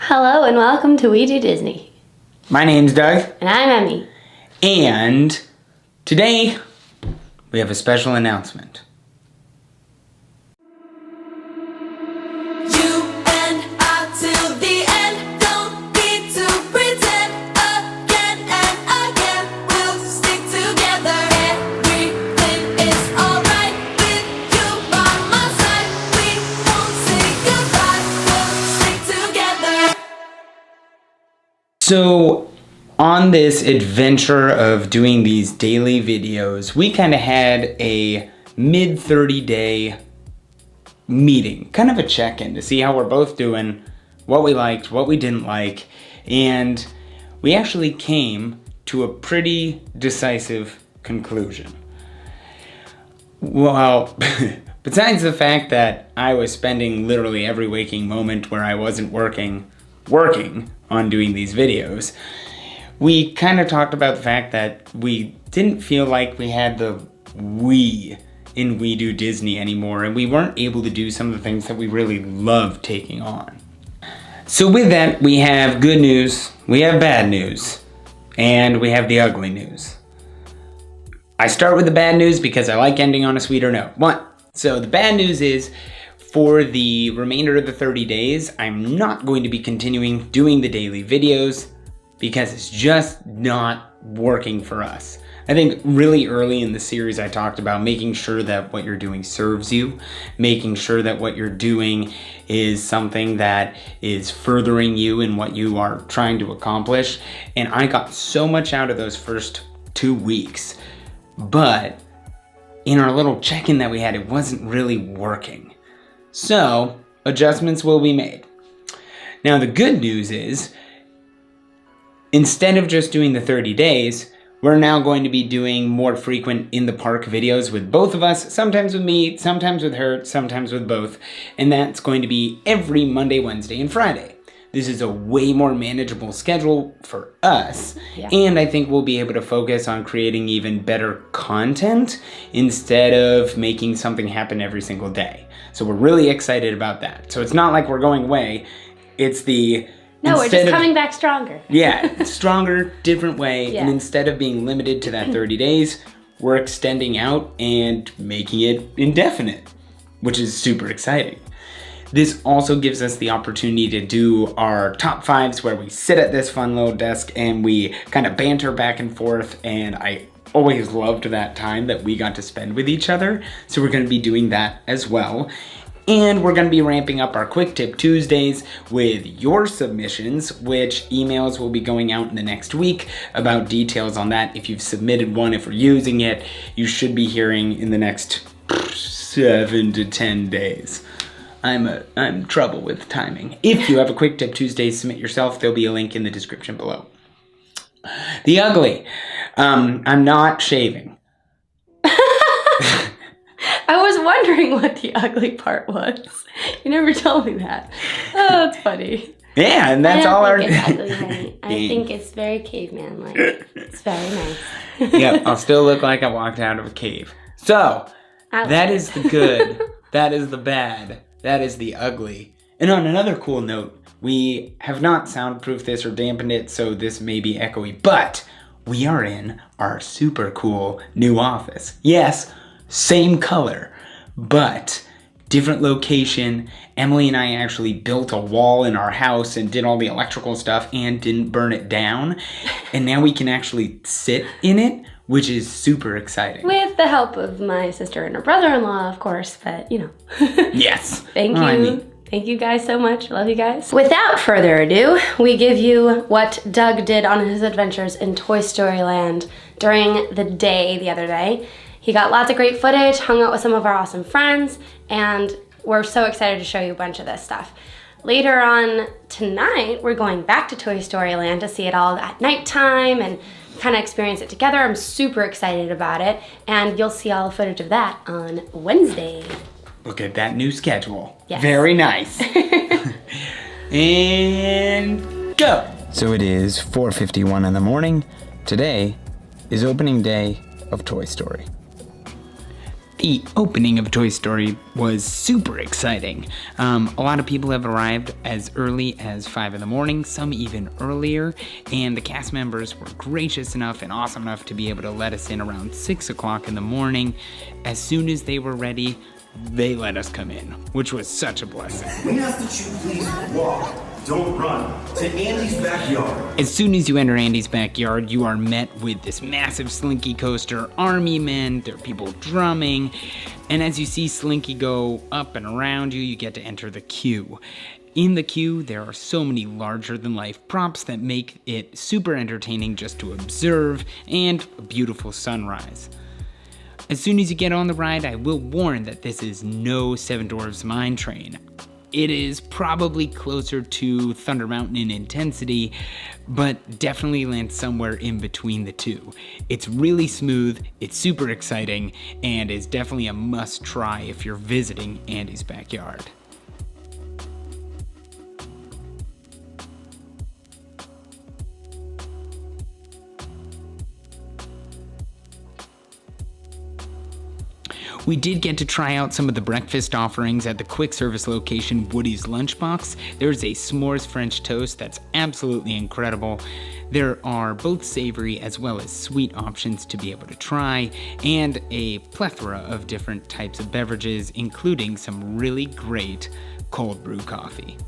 Hello and welcome to We Do Disney. My name's Doug. And I'm Emmy. And today we have a special announcement. So on this adventure of doing these daily videos, we kind of had a mid 30-day meeting, kind of a check-in to see how we're both doing, what we liked, what we didn't like, and we actually came to a pretty decisive conclusion. Well, besides the fact that I was spending literally every waking moment where I wasn't working on doing these videos, we kind of talked about the fact that we didn't feel like we had the we in We Do Disney anymore, and we weren't able to do some of the things that we really love taking on. So with that, we have good news, we have bad news, and we have the ugly news. I start with the bad news because I like ending on a sweeter note. So the bad news is, for the remainder of the 30 days, I'm not going to be continuing doing the daily videos because it's just not working for us. I think really early in the series I talked about making sure that what you're doing serves you, making sure that what you're doing is something that is furthering you in what you are trying to accomplish. And I got so much out of those first 2 weeks, but in our little check-in that we had, it wasn't really working. So, adjustments will be made. Now, the good news is, instead of just doing the 30 days, we're now going to be doing more frequent in the park videos with both of us, sometimes with me, sometimes with her, sometimes with both, and that's going to be every Monday, Wednesday, and Friday. This is a way more manageable schedule for us, and I think we'll be able to focus on creating even better content instead of making something happen every single day. So we're really excited about that. So it's not like we're going away, it's the... No, we're just coming back stronger. Yeah, stronger, different way, and instead of being limited to that 30 days, we're extending out and making it indefinite, which is super exciting. This also gives us the opportunity to do our top fives where we sit at this fun little desk and we kind of banter back and forth, and I always loved that time that we got to spend with each other. So we're going to be doing that as well. And we're going to be ramping up our Quick Tip Tuesdays with your submissions, which emails will be going out in the next week about details on that. If you've submitted one, if we're using it, you should be hearing in the next 7 to 10 days. I'm trouble with timing. If you have a Quick Tip Tuesday, submit yourself. There'll be a link in the description below. The ugly. I'm not shaving. I was wondering what the ugly part was. You never told me that. Oh, that's funny. Yeah, and that's all our... I think it's very caveman-like. It's very nice. Yep, I'll still look like I walked out of a cave. So, that is the good. That is the bad. That is the ugly. And on another cool note, we have not soundproofed this or dampened it, so this may be echoey, but we are in our super cool new office. Yes, same color, but different location. Emily and I actually built a wall in our house and did all the electrical stuff and didn't burn it down. And now we can actually sit in it, which is super exciting. With the help of my sister and her brother-in-law, of course, but you know. Yes. Thank you. Thank you guys so much. Love you guys. Without further ado, we give you what Doug did on his adventures in Toy Story Land during the day the other day. He got lots of great footage, hung out with some of our awesome friends, and we're so excited to show you a bunch of this stuff. Later on tonight, we're going back to Toy Story Land to see it all at nighttime and kind of experience it together. I'm super excited about it, and you'll see all the footage of that on Wednesday. Look at that new schedule. Yes. Very nice. And go. So it is 4:51 in the morning. Today is opening day of Toy Story. The opening of Toy Story was super exciting. A lot of people have arrived as early as 5 in the morning, some even earlier, and the cast members were gracious enough and awesome enough to be able to let us in around 6 o'clock in the morning. As soon as they were ready, they let us come in, which was such a blessing. We ask that you please walk, don't run, to Andy's backyard. As soon as you enter Andy's backyard, you are met with this massive Slinky coaster, army men, there are people drumming, and as you see Slinky go up and around you, you get to enter the queue. In the queue, there are so many larger-than-life props that make it super entertaining just to observe, and a beautiful sunrise. As soon as you get on the ride, I will warn that this is no Seven Dwarfs Mine Train. It is probably closer to Thunder Mountain in intensity, but definitely lands somewhere in between the two. It's really smooth, it's super exciting, and is definitely a must-try if you're visiting Andy's backyard. We did get to try out some of the breakfast offerings at the quick service location Woody's Lunchbox. There's a s'mores French toast that's absolutely incredible. There are both savory as well as sweet options to be able to try, and a plethora of different types of beverages, including some really great cold brew coffee.